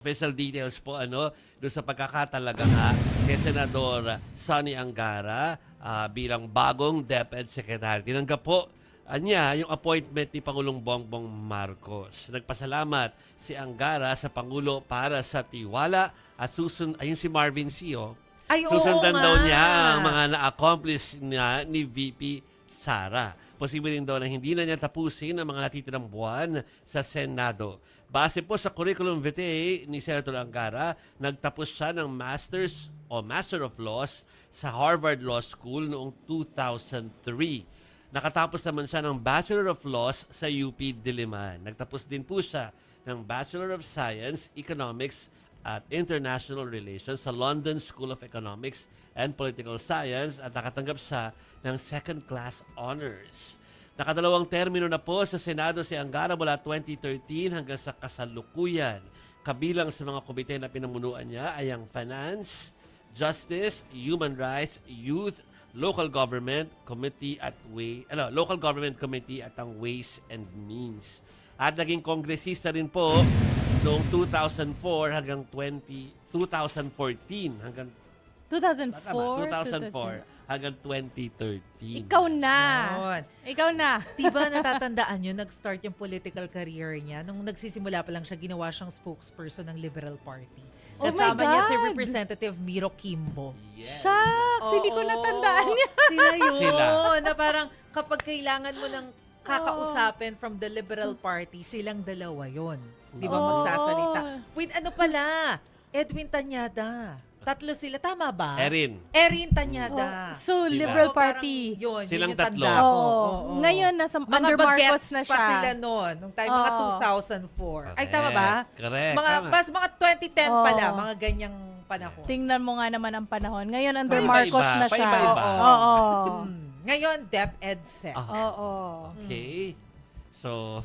Official details po doon sa pagkakatalaga nga kay Senador Sonny Angara bilang bagong DepEd Secretary. Tinanggap po niya yung appointment ni Pangulong Bongbong Marcos. Nagpasalamat si Angara sa Pangulo para sa tiwala at ayun si Marvin Sio. Ay, oo Susundan daw nga. niya ang mga na-accomplish niya ni VP Sara. Posible rin daw na hindi na niya tapusin ang mga natitirang buwan sa Senado. Base po sa curriculum vitae ni Senator Angara, nagtapos siya ng Master of Laws sa Harvard Law School noong 2003. Nakatapos naman siya ng Bachelor of Laws sa UP Diliman. Nagtapos din po siya ng Bachelor of Science, Economics at International Relations sa London School of Economics and Political Science at nakatanggap siya ng second-class honors. Nakadalawang termino na po sa Senado si Angara mula 2013 hanggang sa kasalukuyan. Kabilang sa mga komite na pinamunuan niya ay ang Finance, Justice, Human Rights, Youth, Local Government Committee at Local Government Committee at ang Ways and Means. At naging kongresista rin po noong 2004 hanggang 2014 hanggang 2004 hanggang 2013. Ikaw na. Yun. Ikaw na. Diba natatandaan nyo, nag-start yung political career niya. Nung nagsisimula pa lang siya, ginawa siyang spokesperson ng Liberal Party. Oh my Kasama niya si God! Representative Miro Kimbo. Yes. Shucks, hindi ko natandaan niya. Sila yun. Sila. Na parang kapag kailangan mo ng kakausapin from the Liberal Party, silang dalawa yon. Di ba Oh. magsasalita? With ano pala? Edwin Tanyada. Tatlo sila. Tama ba? Erin. Tanyada. So, Sila. Liberal Oo, parang Party. Yun, Silang yun yung tatlo. tanda ko. Oo. Ngayon, nasa under Marcos bagets na pa siya. sila noon. Nung time, mga Oo. 2004. Ay, tama ba? Correct. Mas mga 2010 pala, Oo. mga ganyang panahon. Tingnan mo nga naman ang panahon. Ngayon, under Paiba-iba, Marcos na siya. paiba-iba. Oo. Ngayon, DepEd Sec. Oo. Okay. So,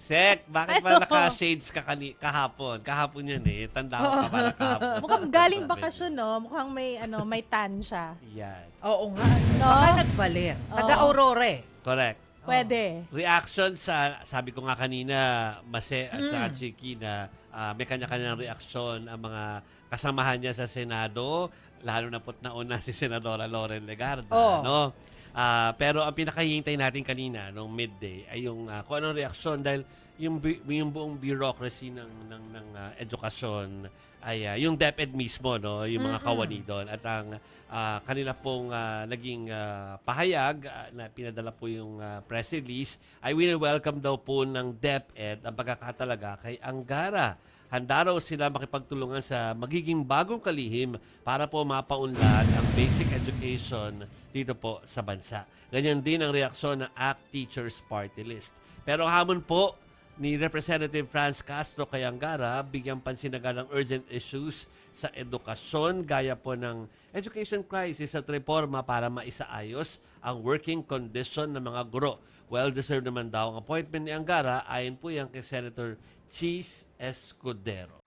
Sek, bakit ba naka-shades ka kahapon? Kahapon yan eh. Tanda ko pa para kahapon. Mukhang galing bakasyon, no? Mukhang may tan siya. Yan. Oo nga. No? Baka nagbaler. Taga-Aurora. Correct. Pwede. Reaction sabi ko nga kanina, Mase at saka Chiki na may kanya-kanyang reaksyon ang mga kasamahan niya sa Senado, lalo na po nauna si Senadora Lauren Legarda. Oh. No? Pero ang pinakahihintay natin kanina nung midday ay yung kung anong reaksyon dahil yung buong bureaucracy ng edukasyon ay yung DepEd mismo, no, yung mga kawani doon at ang kanila pong naging pahayag na pinadala po yung press release ay welcome daw po ng DepEd ang pagkakatalaga kay Angara. Handa raw sila makipagtulungan sa magiging bagong kalihim para po mapaunlad ang basic education dito po sa bansa. Ganyan din ang reaksyon ng ACT Teachers Party List. Pero hamon po ni Representative Franz Castro kay Angara, bigyang pansinagal ang urgent issues sa edukasyon gaya po ng education crisis at reforma para maisaayos ang working condition ng mga guro. Well-deserved naman daw ang appointment ni Angara ayon po yan kay Senator Cheese Escudero.